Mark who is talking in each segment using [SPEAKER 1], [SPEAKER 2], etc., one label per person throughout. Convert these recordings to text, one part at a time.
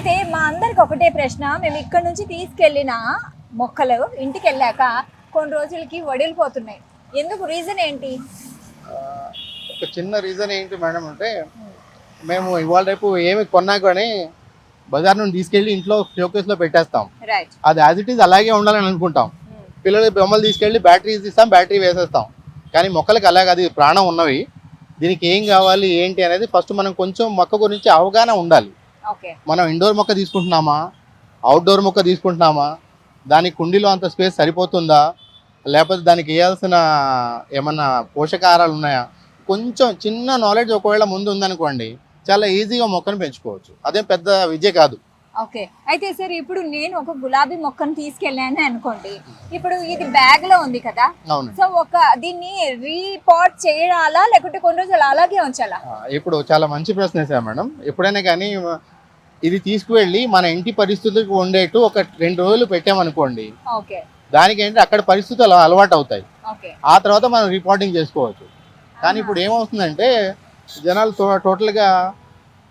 [SPEAKER 1] అయితే మా అందరికి ఒకటే ప్రశ్న, మేము ఇక్కడ నుంచి తీసుకెళ్ళిన మొక్కలు ఇంటికి వెళ్ళాక కొన్ని రోజులకి వడిలిపోతున్నాయి. ఎందుకు? రీజన్ ఏంటి?
[SPEAKER 2] ఒక చిన్న రీజన్ ఏంటి మేడం అంటే, మేము ఇవాళ రేపు ఏమి కొన్నా కానీ బజార్ నుండి తీసుకెళ్ళి ఇంట్లో షోకేస్లో పెట్టేస్తాం.
[SPEAKER 1] రైట్.
[SPEAKER 2] అది యాజ్ ఇట్ ఈస్ అలాగే ఉండాలని అనుకుంటాం. పిల్లలకి బొమ్మలు తీసుకెళ్ళి బ్యాటరీస్ ఇస్తాం, బ్యాటరీ వేసేస్తాం. కానీ మొక్కలకి అలాగే అది ప్రాణం ఉన్నవి. దీనికి ఏం కావాలి ఏంటి అనేది ఫస్ట్ మనం కొంచెం మొక్క గురించి అవగాహన ఉండాలి.
[SPEAKER 1] ఓకే.
[SPEAKER 2] మనం ఇండోర్ మొక్క తీసుకుంటున్నామా, అవుట్డోర్ మొక్క తీసుకుంటున్నామా, దానికి కుండీలో అంత స్పేస్ సరిపోతుందా, లేకపోతే దానికి వేయాల్సిన ఏమన్నా పోషకాహారాలు ఉన్నాయా, కొంచెం చిన్న నాలెడ్జ్ ఒకవేళ ముందు ఉందనుకోండి చాలా ఈజీగా మొక్కను పెంచుకోవచ్చు. అదేం పెద్ద విద్య కాదు.
[SPEAKER 1] ఓకే. అయితే సార్ ఇప్పుడు నేను ఒక గులాబీ మొక్కను తీసుకెళ్ళాను అనుకోండి, ఇప్పుడు ఇది బ్యాగ్ లో ఉంది కదా,
[SPEAKER 2] అవును.
[SPEAKER 1] సో దీన్ని రీపాట్ చేయాలా లేకుంటే కొన్ని రోజులు అలాగే ఉంచాలా?
[SPEAKER 2] ఇప్పుడు చాలా మంచి ప్రశ్న వేసారు మేడం. ఎప్పుడైనా కానీ ఇది తీసుకువెళ్ళి మన ఇంటి పరిస్థితులకు ఉండేట్టు ఒక 2 రోజులు పెట్టామనుకోండి,
[SPEAKER 1] ఓకే,
[SPEAKER 2] దానికి ఏంటి అక్కడ పరిస్థితులు అలవాటు అవుతాయి.
[SPEAKER 1] ఓకే.
[SPEAKER 2] ఆ తర్వాత మనం రిపోర్టింగ్ చేసుకోవచ్చు. కానీ ఇప్పుడు ఏమవుతుందంటే జనాలు టోటల్గా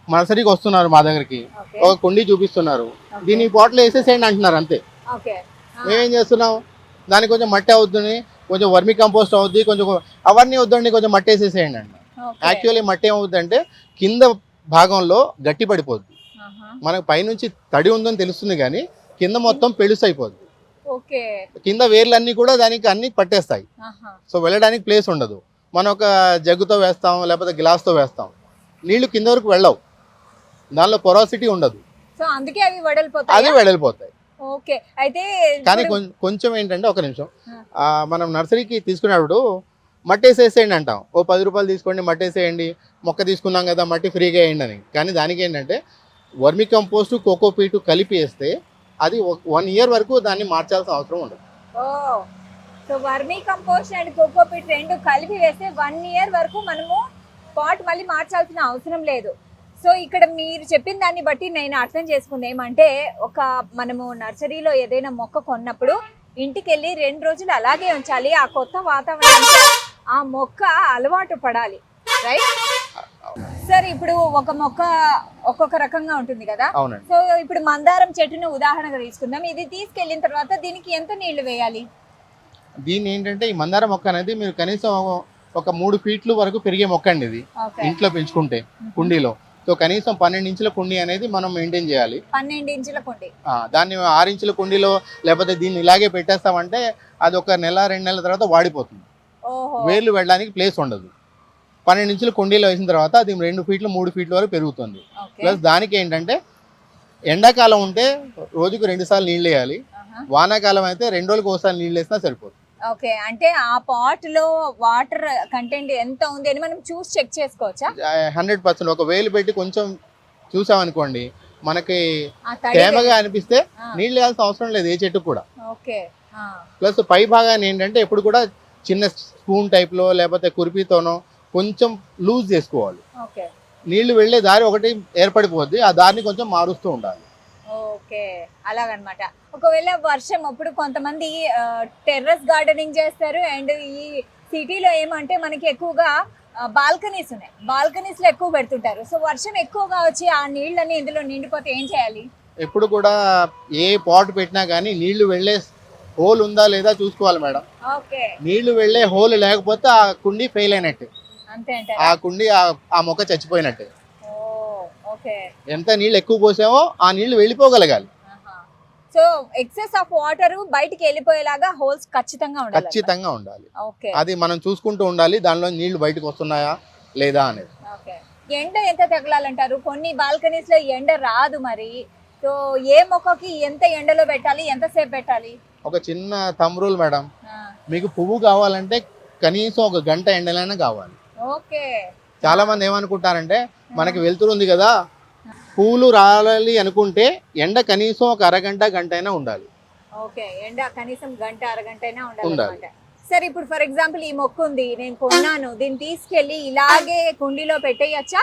[SPEAKER 2] నర్సరీకి వస్తున్నారు మా దగ్గరికి, ఒక కుండీ చూపిస్తున్నారు, దీన్ని పాట్లో వేసేసేయండి అంటున్నారు అంతే. మేమేం చేస్తున్నాం, దానికి కొంచెం మట్టి అవుతుంది, కొంచెం వర్మి కంపోస్ట్ అవుద్ది, కొంచెం అవన్నీ వద్దండి కొంచెం మట్టి వేసేసేయండి అంట. యాక్చువల్లీ మట్టి ఏమవుతుందంటే కింద భాగంలో గట్టి పడిపోద్ది. మనకు పైనుంచి తడి ఉందని తెలుస్తుంది కానీ కింద మొత్తం పెళుసు అయిపోద్ది. కింద వేర్లన్నీ కూడా దానికి అన్ని పట్టేస్తాయి. సో వెళ్ళడానికి ప్లేస్ ఉండదు. మనం ఒక జగ్గుతో వేస్తాం లేకపోతే గ్లాస్తో వేస్తాం, నీళ్లు కింద వరకు వెళ్ళవు, దానిలో పొరాసిటీ ఉండదు,
[SPEAKER 1] సో అందుకే అవి
[SPEAKER 2] వెడలిపోతాయి.
[SPEAKER 1] ఓకే. అయితే
[SPEAKER 2] కానీ కొంచెం ఏంటంటే ఒక నిమిషం, మనం నర్సరీకి తీసుకునేప్పుడు మట్టి వేసేసేయండి అంటాం. ఓ 10 రూపాయలు తీసుకోండి మట్టి వేసేయండి, మొక్క తీసుకున్నాం కదా మట్టి ఫ్రీగా వేయండి అని. కానీ దానికి ఏంటంటే వర్మి కంపోస్ట్ కోకోపీటు కలిపి వేస్తే అది 1 ఇయర్ వరకు దాన్ని మార్చాల్సిన అవసరం ఉండదు.
[SPEAKER 1] So vermi compost and cocopeat రెండు కలిపి వేస్తే 1 ఇయర్ వరకు మనము పాట్ మళ్ళీ మార్చాల్సిన అవసరం లేదు. సో ఇక్కడ మీరు చెప్పిన దాన్ని బట్టి నేను అర్థం చేసుకుంది ఏమంటే, మనము నర్సరీలో ఏదైనా మొక్క కొన్నప్పుడు ఇంటికి వెళ్ళి 2 రోజులు అలాగే ఉంచాలి, ఆ కొత్త వాతావరణంతో ఆ మొక్క అలవాటు పడాలి. Right sir. ఇప్పుడు ఒక మొక్క ఒక్కొక్క రకంగా ఉంటుంది కదా, సో ఇప్పుడు మందారం చెట్టును ఉదాహరణగా తీసుకుందాం. ఇది తీసుకెళ్ళిన తర్వాత దీనికి ఎంత నీళ్లు వేయాలి?
[SPEAKER 2] దీన్ని ఏంటంటే ఈ మందార మొక్క అనేది మీరు కనీసం ఒక 3 ఫీట్లు వరకు పెరిగే మొక్క అండి ఇది, ఇంట్లో పెంచుకుంటే కుండీలో. సో కనీసం 12 ఇంచుల కుండీ అనేది మనం మెయింటైన్ చేయాలి.
[SPEAKER 1] 12 ఇంచుల కుండీ.
[SPEAKER 2] దాన్ని 6 ఇంచుల కుండీలో లేకపోతే దీన్ని ఇలాగే పెట్టేస్తామంటే అది ఒక నెల 2 నెలల తర్వాత వాడిపోతుంది, వేర్లు వెళ్ళడానికి ప్లేస్ ఉండదు. 12 ఇంచుల కుండీలో వేసిన తర్వాత అది 2 ఫీట్లు 3 ఫీట్ల వరకు పెరుగుతుంది. ప్లస్ దానికి ఏంటంటే ఎండాకాలం ఉంటే రోజుకు 2 సార్లు నీళ్ళు వేయాలి, వానాకాలం అయితే 2 రోజులకు ఒకసారి నీళ్ళు వేసినా సరిపోతుంది.
[SPEAKER 1] ఓకే. అంటే ఆ పాట్ లో వాటర్ కంటెంట్ ఎంత ఉంది అని మనం చూసి చెక్ చేసుకోవచ్చా?
[SPEAKER 2] 100%. ఒక వేలు పెట్టి కొంచెం చూసామనుకోండి, మనకి తేమగా అనిపిస్తే నీళ్ళు వేయాల్సిన అవసరం లేదు ఏ చెట్టు కూడా.
[SPEAKER 1] ఓకే.
[SPEAKER 2] ప్లస్ పై భాగాన్ని ఏంటంటే ఎప్పుడు కూడా చిన్న స్పూన్ టైప్ లో లేకపోతే కుర్పీతోనో కొంచెం లూజ్ చేసుకోవాలి. నీళ్లు వెళ్ళే దారి ఒకటి ఏర్పడిపోద్ది, ఆ దారిని కొంచెం మారుస్తూ ఉండాలి.
[SPEAKER 1] ఓకే, అలాగనమాట. ఒకవేళ వర్షం అప్పుడు కొంతమంది టెర్రస్ గార్డెనింగ్ చేస్తారు, అండ్ ఈ సిటీలో ఏమంటే మనకి ఎక్కువగా బాల్కనీస్ ఉన్నాయి, బాల్కనీస్ లో ఎక్కువ పెడుతుంటారు. సో వర్షం ఎక్కువగా వచ్చి ఆ నీళ్ళని ఇందులో నిండిపోతే ఏం చేయాలి?
[SPEAKER 2] ఎప్పుడు కూడా ఏ పాట్ పెట్టినా కానీ నీళ్లు వెళ్ళే హోల్ ఉందా లేదా చూసుకోవాలి మేడం.
[SPEAKER 1] ఓకే.
[SPEAKER 2] నీళ్లు వెళ్ళే హోల్ లేకపోతే ఆ కుండీ ఫెయిల్ అయినట్టే, ఆ కుండీ ఆ మొక్క చచ్చిపోయినట్టే. ఎంత నీళ్ళు ఎక్కువ పోసామో ఆ నీళ్లు వెళ్ళిపోగలగాలి.
[SPEAKER 1] సో ఎక్సెస్ ఆఫ్ వాటర్ బయటికి వెళ్ళిపోయేలాగా హోల్స్ ఖచ్చితంగా
[SPEAKER 2] ఉండాలి. అది మనం చూసుకుంటూ ఉండాలి, దానిలో నీళ్లు బయటకు వస్తున్నాయా లేదా అనేది.
[SPEAKER 1] ఎండ ఎంత తగలాలంటారు? కొన్ని బాల్కనీస్ లో ఎండ రాదు, మరి సో ఏ మొక్కకి ఎంత ఎండలో పెట్టాలి, ఎంతసేపు పెట్టాలి?
[SPEAKER 2] ఒక చిన్న థంబ్ రూల్ మేడం, మీకు పువ్వు కావాలంటే కనీసం 1 గంట ఎండలైనా కావాలి.
[SPEAKER 1] ఓకే.
[SPEAKER 2] చాలా మంది ఏమనుకుంటారంటే మనకి వెళ్తురు ఉంది కదా, పూలు రావాలి అనుకుంటే ఎండ కనీసం ఒక అరగంట గంట అయినా ఉండాలి.
[SPEAKER 1] ఓకే, ఎండ కనీసం గంట అరగంట అయినా ఉండాలి. సరే, ఇప్పుడు ఫర్ ఎగ్జాంపుల్ ఈ మొక్క ఉంది, నేను కొన్నాను, దీన్ని తీసుకెళ్లి ఇలాగే కుండీలో పెట్టేయచ్చా?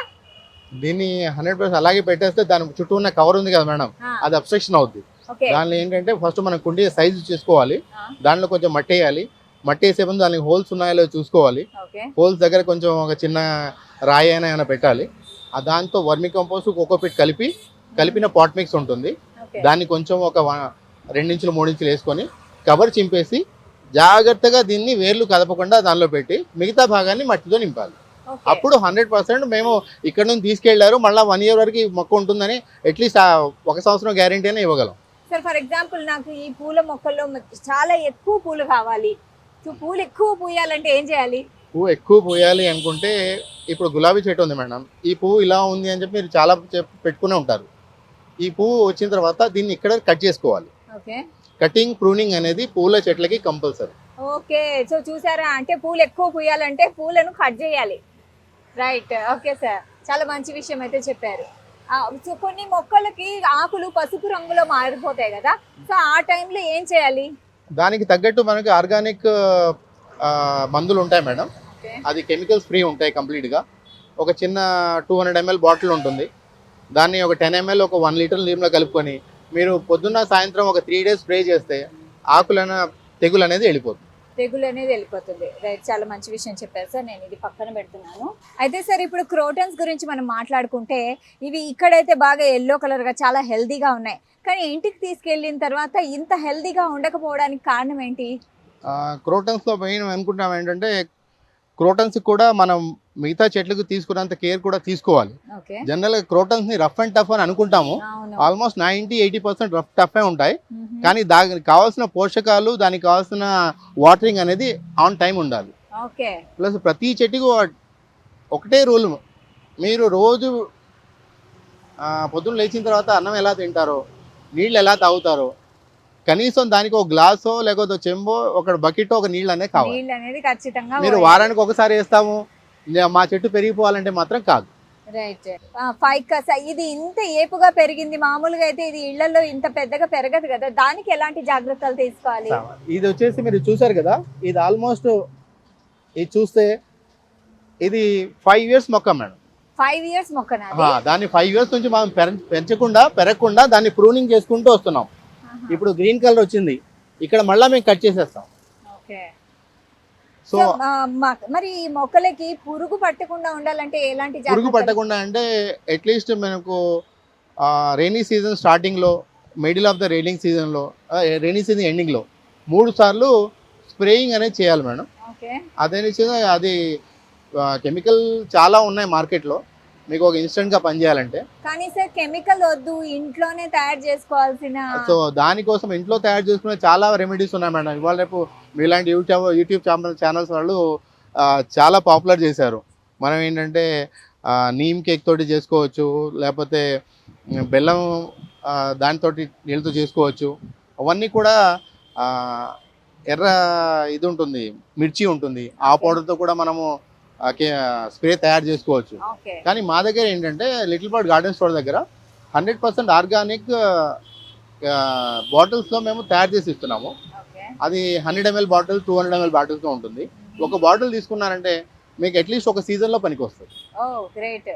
[SPEAKER 2] దీన్ని 100% అలాగే పెట్టేస్తే దాని చుట్టూ ఉన్న కవర్ ఉంది కదా మేడం, అది అబ్స్ట్రక్షన్ అవుద్ది. దానిలో ఏంటంటే ఫస్ట్ మనం కుండీ సైజు చేసుకోవాలి, దానిలో కొంచెం మట్టి వేయాలి, మట్టి వేసే ముందు దానికి హోల్స్ ఉన్నాయో చూసుకోవాలి, హోల్స్ దగ్గర కొంచెం ఒక చిన్న రాయి అయినా ఏమైనా పెట్టాలి. దాంతో వర్మి కంపోస్ట్ కోకోపీట్ కలిపి కలిపిన పాట్ మిక్స్ ఉంటుంది.
[SPEAKER 1] ఓకే
[SPEAKER 2] దాన్ని కొంచెం ఒక 2 ఇంచులు 3 ఇంచులు వేసుకొని కవర్ చింపేసి జాగ్రత్తగా దీన్ని వేర్లు కదపకుండా దానిలో పెట్టి మిగతా భాగాన్ని మట్టితో నింపాలి.
[SPEAKER 1] ఓకే
[SPEAKER 2] అప్పుడు 100% మేము ఇక్కడ నుంచి తీసుకెళ్లారు మళ్ళీ 1 ఇయర్ వరకు ఈ మొక్క ఉంటుందని అట్లీస్ట్ 1 సంవత్సరం గ్యారెంటీ అయినా ఇవ్వగలం.
[SPEAKER 1] సార్ ఫర్ ఎగ్జాంపుల్ నాకు ఈ పూల మొక్కల్లో చాలా ఎక్కువ పూలు కావాలి. సో పూలు ఎక్కువ పూయాలంటే ఏం చేయాలి?
[SPEAKER 2] పువ్వు ఎక్కువ పూయాలి అనుకుంటే ఇప్పుడు గులాబీ చెట్టు ఉంది మేడం. ఈ పువ్వు ఇలా ఉంది అని చెప్పి మీరు చాలా పెట్టుకునే ఉంటారు. ఈ పువ్వు వచ్చిన తర్వాత దీన్ని ఇక్కడ కట్ చేసుకోవాలి.
[SPEAKER 1] ఓకే
[SPEAKER 2] కటింగ్ ప్రూనింగ్ అనేది పూల చెట్లకి కంపల్సరీ.
[SPEAKER 1] ఓకే సో చూసారా, అంటే పూలు ఎక్కువ పూయాలంటే పూలను కట్ చేయాలి. రైట్, ఓకే సార్, చాలా మంచి విషయం అయితే చెప్పారు. సో కొన్ని మొక్కలకి ఆకులు పసుపు రంగులో మారిపోతాయి కదా, సో ఆ టైంలో ఏం చేయాలి?
[SPEAKER 2] దానికి తగ్గట్టు మనకి ఆర్గానిక్ మందులు ఉంటాయి మేడం.
[SPEAKER 1] ఓకే
[SPEAKER 2] అది కెమికల్స్ ఫ్రీ ఉంటాయి కంప్లీట్గా. ఒక చిన్న 200 ml బాటిల్ ఉంటుంది. దాన్ని ఒక 10 ml ఒక 1 లీటర్ నీళ్ళలో కలుపుకొని మీరు పొద్దున్న సాయంత్రం ఒక 3 days స్ప్రే చేస్తే ఆకులైన తెగులు అనేది వెళ్ళిపోతుంది.
[SPEAKER 1] తెగులు అనేది వెళ్ళిపోతుంది. రైట్, చాలా మంచి విషయం చెప్పారు సార్. నేను ఇది పక్కన పెడుతున్నాను. అయితే సార్ ఇప్పుడు క్రోటన్స్ గురించి మనం మాట్లాడుకుంటే ఇవి ఇక్కడైతే బాగా ఎల్లో కలర్గా చాలా హెల్దీగా ఉన్నాయి, కానీ ఇంటికి తీసుకెళ్ళిన తర్వాత ఇంత హెల్దీగా ఉండకపోవడానికి కారణం ఏంటి?
[SPEAKER 2] క్రోటన్స్లో మెయిన్ అనుకుంటాం ఏంటంటే క్రోటన్స్ కూడా మనం మిగతా చెట్లకు తీసుకున్నంత కేర్ కూడా తీసుకోవాలి.
[SPEAKER 1] ఓకే
[SPEAKER 2] జనరల్గా క్రోటన్స్ని రఫ్ అండ్ టఫ్ అని అనుకుంటాము.
[SPEAKER 1] అవును.
[SPEAKER 2] ఆల్మోస్ట్ 90-80% రఫ్ టఫే ఉంటాయి.
[SPEAKER 1] మ్మ్.
[SPEAKER 2] కానీ దానికి కావాల్సిన పోషకాలు దానికి కావాల్సిన వాటరింగ్ అనేది ఆన్ టైం ఉండాలి.
[SPEAKER 1] ఓకే
[SPEAKER 2] ప్లస్ ప్రతి చెట్టుకు ఒకటే రూల్, మీరు రోజు పొద్దున్న లేచిన తర్వాత అన్నం ఎలా తింటారో నీళ్ళు ఎలా తాగుతారో కనీసం దానికి ఒక గ్లాసో లేకపోతే చెంబో ఒక బకెట్ ఒక నీళ్ళు అనేది కావాలి.
[SPEAKER 1] నీళ్ళు అనేది ఖచ్చితంగా
[SPEAKER 2] మీరు వారానికి ఒకసారి వేస్తాము మా చెట్టు పెరిగిపోవాలంటే మాత్రం కాదు.
[SPEAKER 1] రైట్. ఫైకస్ ఇది ఇంత ఏపుగా పెరిగింది, మామూలుగా అయితే ఇది ఇళ్లలో ఇంత పెద్దగా పెరగదు కదా, దానికి ఎలాంటి జాగ్రత్తలు తీసుకోవాలి?
[SPEAKER 2] ఇది వచ్చేసి మీరు చూసారు కదా, ఇది ఆల్మోస్ట్ ఇది చూస్తే ఇది 5 years మొక్క మేడం.
[SPEAKER 1] 5 years మొక్కనా?
[SPEAKER 2] దాన్ని 5 years నుంచి మనం పెరగకుండా దాన్ని ప్రూనింగ్ చేసుకుంటూ వస్తున్నాం. ఇప్పుడు గ్రీన్ కలర్ వచ్చింది, ఇక్కడ మళ్ళీ మేము కట్ చేసేస్తాం.
[SPEAKER 1] ఓకే.
[SPEAKER 2] సో
[SPEAKER 1] మరి ఈ మొక్కలకి పురుగు పట్టకుండా ఉండాలంటే ఎలాంటి
[SPEAKER 2] పురుగు
[SPEAKER 1] జాగ్రత్తలు?
[SPEAKER 2] పట్టకుండా అంటే అట్లీస్ట్ మనకు రైనీ సీజన్ స్టార్టింగ్లో, middle of the rainy season ఎండింగ్లో 3 సార్లు స్ప్రేయింగ్ అనేది చేయాలి మేడం.
[SPEAKER 1] ఓకే
[SPEAKER 2] అది కెమికల్ చాలా ఉన్నాయి మార్కెట్లో, మీకు ఒక ఇన్స్టెంట్గా పనిచేయాలంటే.
[SPEAKER 1] కానీ సార్ కెమికల్ వద్దు, ఇంట్లోనే తయారు చేసుకోవాల్సిన.
[SPEAKER 2] సో దానికోసం ఇంట్లో తయారు చేసుకునే చాలా రెమెడీస్ ఉన్నాయి మేడం. ఇవాళ రేపు మీలాంటి యూట్యూబ్ ఛానల్స్ వాళ్ళు చాలా పాపులర్ చేశారు. మనం ఏంటంటే నీమ్ కేక్ తోటి చేసుకోవచ్చు, లేకపోతే బెల్లం దానితో నీళ్ళతో చేసుకోవచ్చు. అవన్నీ కూడా ఎర్ర ఇది ఉంటుంది, మిర్చి ఉంటుంది, ఆ పౌడర్తో కూడా మనము స్ప్రే తయారు చేసుకోవచ్చు.
[SPEAKER 1] ఓకే
[SPEAKER 2] కానీ మా దగ్గర ఏంటంటే లిటిల్ బర్డ్ గార్డెన్ స్టోర్ దగ్గర 100% ఆర్గానిక్ బాటిల్స్లో మేము తయారు చేసి ఇస్తున్నాము.
[SPEAKER 1] ఓకే
[SPEAKER 2] అది 100 ml బాటిల్, 200 ml బాటిల్స్లో ఉంటుంది. ఒక బాటిల్ తీసుకున్నారంటే మీకు అట్లీస్ట్ ఒక సీజన్లో పనికి వస్తుంది.
[SPEAKER 1] ఓ గ్రేట్.